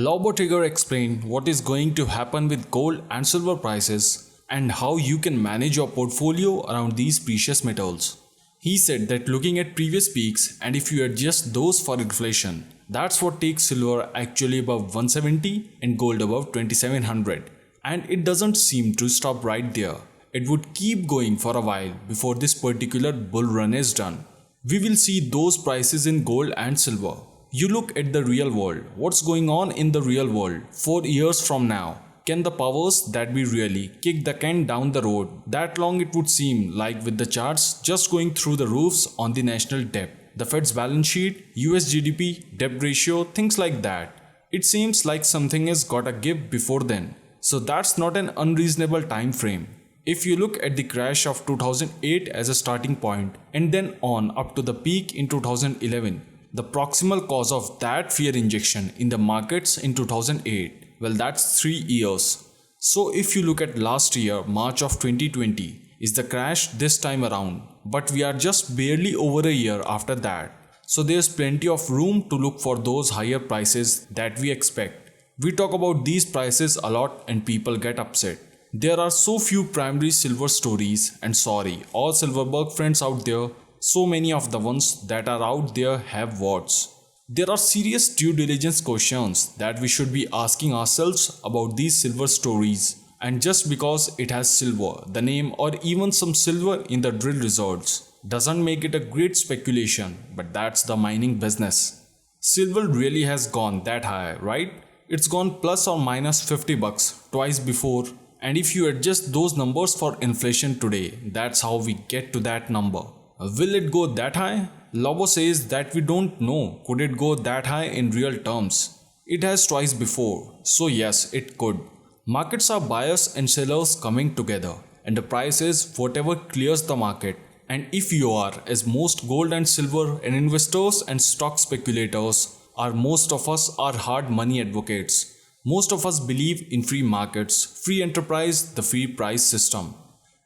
Lobo Trigger explained what is going to happen with gold and silver prices and how you can manage your portfolio around these precious metals. He said that looking at previous peaks and if you adjust those for inflation, that's what takes silver actually above 170 and gold above 2700. And it doesn't seem to stop right there. It would keep going for a while before this particular bull run is done. We will see those prices in gold and silver. You look at the real world. What's going on in the real world 4 years from now? Can the powers that be really kick the can down the road that long it would seem like with the charts just going through the roofs on the national debt, the Fed's balance sheet, US GDP, debt ratio, things like that. It seems like something has got to give before then. So that's not an unreasonable time frame. If you look at the crash of 2008 as a starting point and then on up to the peak in 2011, the proximal cause of that fear injection in the markets in 2008, well, that's 3 years. So if you look at last year, March of 2020, is the crash this time around, but we are just barely over a year after that. So there's plenty of room to look for those higher prices that we expect. We talk about these prices a lot and people get upset. There are so few primary silver stories, and sorry, all Silverberg friends out there, so many of the ones that are out there have warts. There are serious due diligence questions that we should be asking ourselves about these silver stories, and just because it has silver, the name, or even some silver in the drill results doesn't make it a great speculation, but that's the mining business. Silver really has gone that high, right? It's gone plus or minus 50 bucks twice before, and if you adjust those numbers for inflation today, that's how we get to that number. Will it go that high? Lobo says that we don't know. Could it go that high in real terms? It has twice before, so yes, it could. Markets are buyers and sellers coming together, and the price is whatever clears the market. And if you are, as most gold and silver and investors and stock speculators are, most of us are hard money advocates. Most of us believe in free markets, free enterprise, the free price system.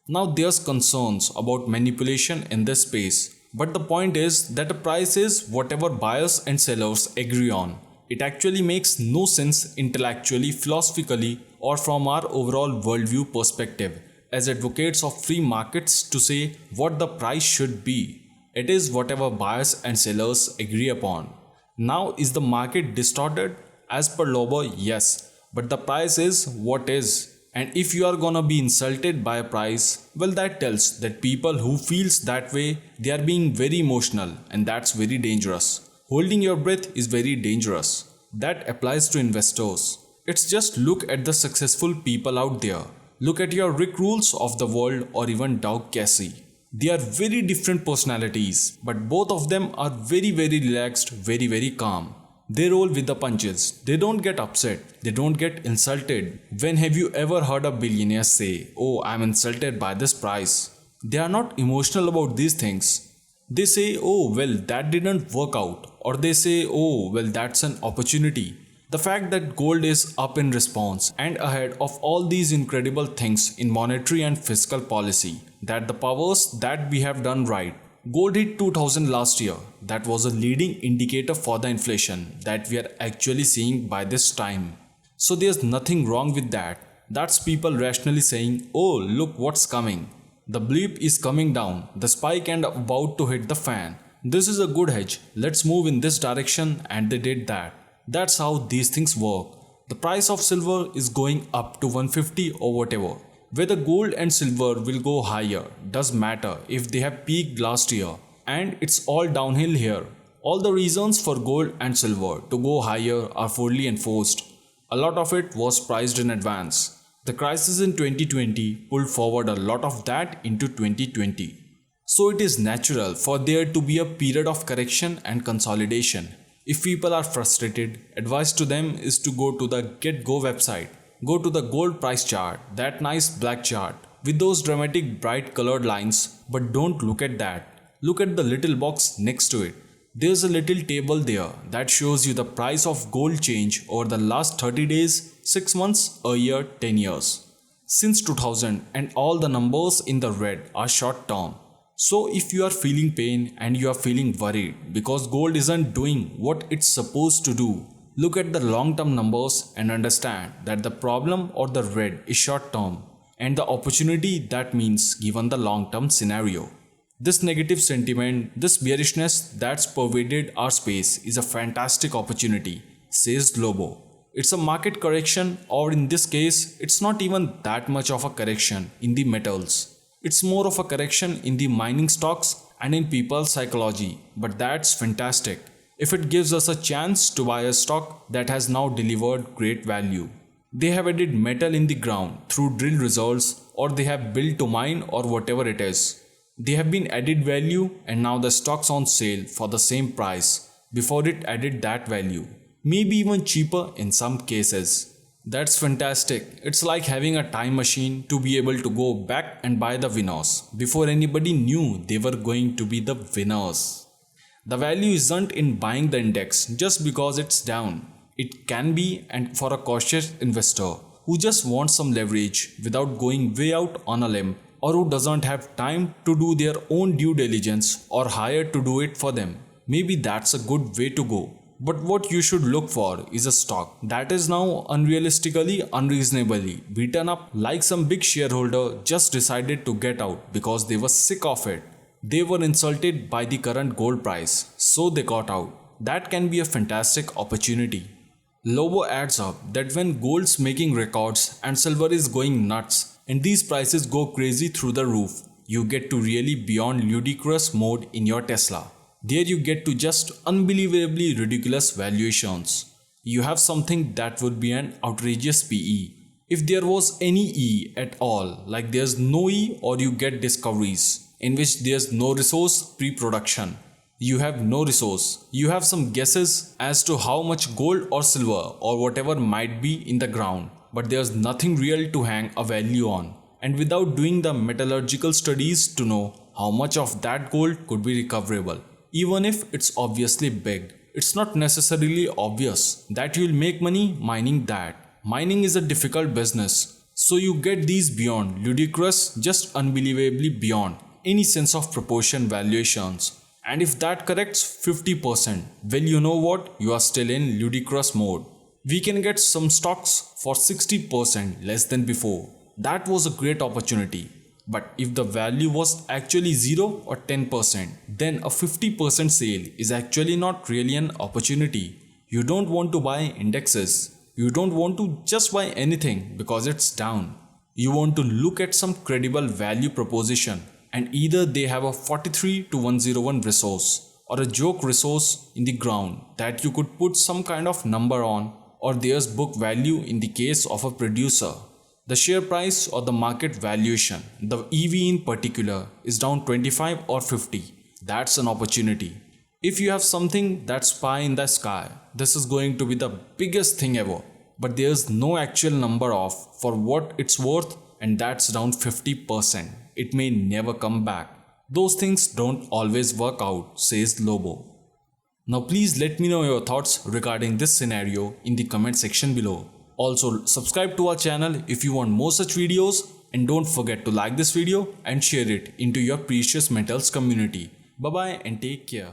Now there's concerns about manipulation in this space, but the point is that the price is whatever buyers and sellers agree on. It actually makes no sense intellectually, philosophically, or from our overall worldview perspective as advocates of free markets to say what the price should be. It is whatever buyers and sellers agree upon. Now, is the market distorted? As per Lobo, yes, but the price is what is. And if you are gonna be insulted by a price, well, that tells that people who feels that way, they are being very emotional, and that's very dangerous. Holding your breath is very dangerous. That applies to investors. It's just look at the successful people out there. Look at your Rick Rules of the world or even Doug Casey. They are very different personalities, but both of them are very relaxed, very calm. They roll with the punches. They don't get upset. They don't get insulted. When have you ever heard a billionaire say, "Oh, I'm insulted by this price"? They are not emotional about these things. They say, "Oh, well, that didn't work out." Or they say, "Oh, well, that's an opportunity." The fact that gold is up in response and ahead of all these incredible things in monetary and fiscal policy, that the powers that we have done right. Gold hit 2000 last year. That was a leading indicator for the inflation that we are actually seeing by this time. So there's nothing wrong with that. That's people rationally saying, "Oh, look what's coming. The bleep is coming down, the spike and about to hit the fan. This is a good hedge. Let's move in this direction," and they did that. That's how these things work. The price of silver is going up to 150 or whatever. Whether gold and silver will go higher does matter if they have peaked last year, and it's all downhill here. All the reasons for gold and silver to go higher are fully enforced. A lot of it was priced in advance. The crisis in 2020 pulled forward a lot of that into 2020. So it is natural for there to be a period of correction and consolidation. If people are frustrated, advice to them is to go to the GetGo website. Go to the gold price chart, that nice black chart with those dramatic bright colored lines, but don't look at that. Look at the little box next to it. There's a little table there that shows you the price of gold change over the last 30 days, 6 months, a year, 10 years. Since 2000, and all the numbers in the red are short term. So if you are feeling pain and you are feeling worried because gold isn't doing what it's supposed to do, Look at the long-term numbers and understand that the problem or the red is short-term and the opportunity that means given the long-term scenario. This negative sentiment, this bearishness that's pervaded our space is a fantastic opportunity, says Lobo. It's a market correction, or in this case, it's not even that much of a correction in the metals. It's more of a correction in the mining stocks and in people's psychology, but that's fantastic if it gives us a chance to buy a stock that has now delivered great value. They have added metal in the ground through drill results, or they have built to mine, or whatever it is. They have been added value and now the stock's on sale for the same price before it added that value, maybe even cheaper in some cases. That's fantastic. It's like having a time machine to be able to go back and buy the winners before anybody knew they were going to be the winners. The value isn't in buying the index just because it's down. It can be, and for a cautious investor who just wants some leverage without going way out on a limb, or who doesn't have time to do their own due diligence or hire to do it for them, maybe that's a good way to go. But what you should look for is a stock that is now unreasonably beaten up, like some big shareholder just decided to get out because they were sick of it. They were insulted by the current gold price, so they got out. That can be a fantastic opportunity. Lobo adds up that when gold's making records and silver is going nuts and these prices go crazy through the roof, you get to really beyond ludicrous mode in your Tesla. There you get to just unbelievably ridiculous valuations. You have something that would be an outrageous PE. If there was any E at all, like there's no E, or you get discoveries in which there's no resource pre-production. You have no resource. You have some guesses as to how much gold or silver or whatever might be in the ground, but there's nothing real to hang a value on. And without doing the metallurgical studies to know how much of that gold could be recoverable, even if it's obviously big, it's not necessarily obvious that you'll make money mining that. Mining is a difficult business, so you get these beyond ludicrous, just unbelievably beyond any sense of proportion valuations. And if that corrects 50%, well, you know what? You are still in ludicrous mode. We can get some stocks for 60% less than before. That was a great opportunity. But if the value was actually 0 or 10%, then a 50% sale is actually not really an opportunity. You don't want to buy indexes. You don't want to just buy anything because it's down. You want to look at some credible value proposition, and either they have a 43 to 101 resource or a joke resource in the ground that you could put some kind of number on, or there's book value in the case of a producer. The share price or the market valuation, the EV in particular, is down 25 or 50. That's an opportunity. If you have something that's pie in the sky, this is going to be the biggest thing ever, but there's no actual number of for what it's worth, and that's down 50%. It may never come back. Those things don't always work out, says Lobo. Now please let me know your thoughts regarding this scenario in the comment section below. Also subscribe to our channel if you want more such videos, and don't forget to like this video and share it into your precious metals community. Bye bye and take care.